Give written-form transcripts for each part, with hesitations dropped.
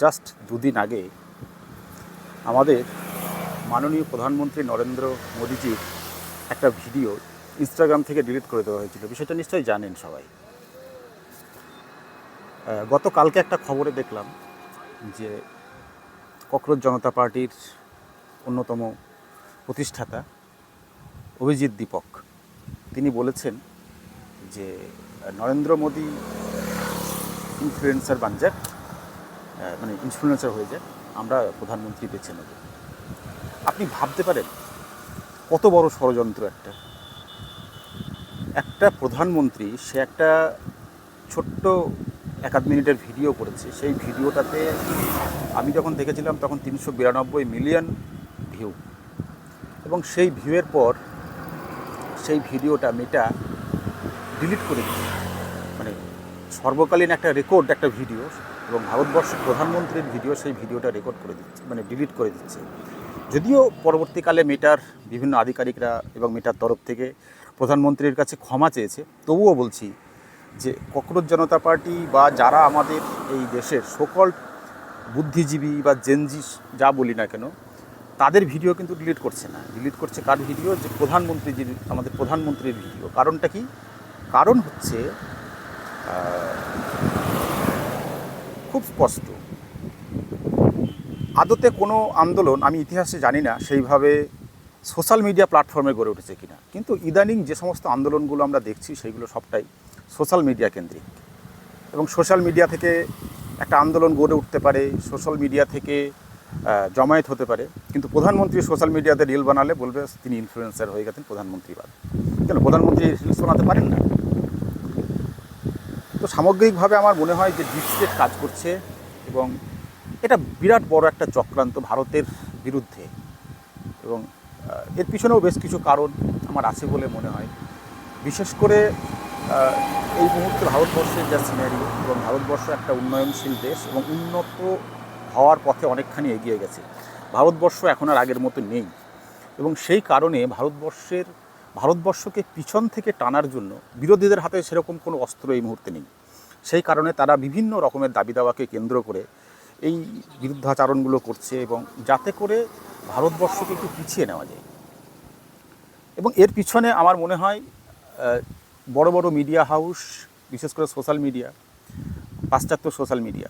Just দুদিন আগে আমাদের মাননীয় প্রধানমন্ত্রী নরেন্দ্র মোদীজির একটা ভিডিও ইনস্টাগ্রাম থেকে ডিলিট করে দেওয়া হয়েছিল। বিষয়টা নিশ্চয়ই জানেন সবাই। গতকালকে একটা খবরে দেখলাম যে ককরোচ জনতা পার্টির অন্যতম প্রতিষ্ঠাতা অভিজিৎ দীপক তিনি বলেছেন যে নরেন্দ্র মোদী ইনফ্লুয়েন্সার বান যাক, মানে ইনফ্লুয়েন্সার হয়ে যাক, আমরা প্রধানমন্ত্রী বেছে নেব। আপনি ভাবতে পারেন কত বড় ষড়যন্ত্র একটা প্রধানমন্ত্রী, সে একটা ছোট্ট 1-আধ মিনিটের ভিডিও করেছে। সেই ভিডিওটাতে আমি যখন দেখেছিলাম তখন 392 মিলিয়ন ভিউ, এবং সেই ভিউয়ের পর সেই ভিডিওটা মেটা ডিলিট করে দিচ্ছে। মানে সর্বকালীন একটা রেকর্ড, একটা ভিডিও, এবং ভারতবর্ষের প্রধানমন্ত্রীর ভিডিও, সেই ভিডিওটা রেকর্ড করে দিচ্ছে, মানে ডিলিট করে দিচ্ছে। যদিও পরবর্তীকালে মেটার বিভিন্ন আধিকারিকরা এবং মেটার তরফ থেকে প্রধানমন্ত্রীর কাছে ক্ষমা চেয়েছে, তবুও বলছি যে ককরোচ জনতা পার্টি বা যারা আমাদের এই দেশের সকল বুদ্ধিজীবী বা জেনজি যা বলি না কেন, তাদের ভিডিও কিন্তু ডিলিট করছে না। ডিলিট করছে কার ভিডিও? যে আমাদের প্রধানমন্ত্রীর ভিডিও। কারণটা কি? কারণ হচ্ছে খুব স্পষ্ট। আদতে কোনো আন্দোলন, আমি ইতিহাসে জানি না সেইভাবে সোশ্যাল মিডিয়া প্ল্যাটফর্মে গড়ে উঠেছে কিনা, কিন্তু ইদানিং যে সমস্ত আন্দোলনগুলো আমরা দেখছি সেগুলো সবটাই সোশ্যাল মিডিয়া কেন্দ্রিক। এবং সোশ্যাল মিডিয়া থেকে একটা আন্দোলন গড়ে উঠতে পারে, সোশ্যাল মিডিয়া থেকে জমায়েত হতে পারে, কিন্তু প্রধানমন্ত্রী সোশ্যাল মিডিয়াতে রিল বানালে বলবে তিনি ইনফ্লুয়েন্সার হয়ে গেছেন, প্রধানমন্ত্রী বাদ। কেন প্রধানমন্ত্রী রিলস বানাতে পারেন না? তো সামগ্রিকভাবে আমার মনে হয় যে ডিপ স্টেট কাজ করছে, এবং এটা বিরাট বড় একটা চক্রান্ত ভারতের বিরুদ্ধে। এবং এর পিছনেও বেশ কিছু কারণ আমার আছে বলে মনে হয়। বিশেষ করে এই মুহূর্তে ভারতবর্ষের যা সিনারিও, এবং ভারতবর্ষ একটা উন্নয়নশীল দেশ এবং উন্নত হওয়ার পথে অনেকখানি এগিয়ে গেছে। ভারতবর্ষ এখন আর আগের মতো নেই, এবং সেই কারণে ভারতবর্ষকে পিছন থেকে টানার জন্য বিরোধীদের হাতে সেরকম কোনো অস্ত্র এই মুহূর্তে নেই। সেই কারণে তারা বিভিন্ন রকমের দাবি দাওয়াকে কেন্দ্র করে এই বিরুদ্ধাচারণগুলো করছে, এবং যাতে করে ভারতবর্ষকে একটু পিছিয়ে নেওয়া যায়। এবং এর পিছনে আমার মনে হয় বড় বড় মিডিয়া হাউস, বিশেষ করে সোশ্যাল মিডিয়া, পাশ্চাত্য সোশ্যাল মিডিয়া,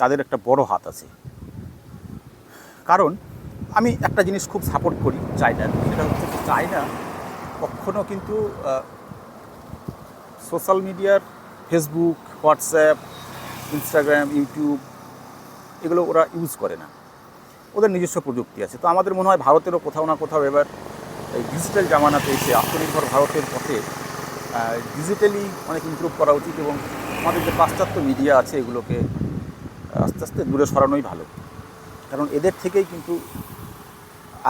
তাদের একটা বড় হাত আছে। কারণ আমি একটা জিনিস খুব সাপোর্ট করি চায়নার, সেটা হচ্ছে যে চায়না কখনও কিন্তু সোশ্যাল মিডিয়ার ফেসবুক, হোয়াটসঅ্যাপ, ইনস্টাগ্রাম, ইউটিউব এগুলো ওরা ইউজ করে না। ওদের নিজস্ব প্রযুক্তি আছে। তো আমাদের মনে হয় ভারতেরও কোথাও না কোথাও এবার এই ডিজিটাল জামানাতে এসে আত্মনির্ভর ভারতের পথে ডিজিটালি অনেক ইমপ্রুভ করা উচিত, এবং আমাদের যে পাশ্চাত্য মিডিয়া আছে এগুলোকে আস্তে আস্তে দূরে সরানোই ভালো। কারণ এদের থেকেই কিন্তু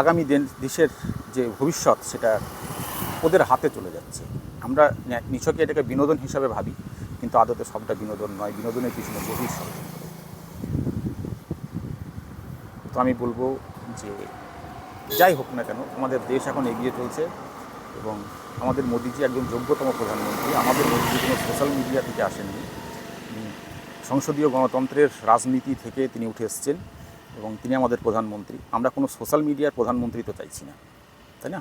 আগামী দেশের যে ভবিষ্যৎ, সেটা ওদের হাতে চলে যাচ্ছে। আমরা নিছকে এটাকে বিনোদন হিসাবে ভাবি, কিন্তু আদতে সবটা বিনোদন নয়, বিনোদনের পিছনে গভীর ষড়যন্ত্র। তো আমি বলবো যে যাই হোক না কেন, আমাদের দেশ এখন এগিয়ে চলছে, এবং আমাদের মোদিজি একজন যোগ্যতম প্রধানমন্ত্রী। আমাদের মোদিজি কোনো সোশ্যাল মিডিয়া থেকে আসেননি, সংসদীয় গণতন্ত্রের রাজনীতি থেকে তিনি উঠে এসছেন, এবং তিনি আমাদের প্রধানমন্ত্রী। আমরা কোনো সোশ্যাল মিডিয়ার প্রধানমন্ত্রী তো চাইছি না, তাই না?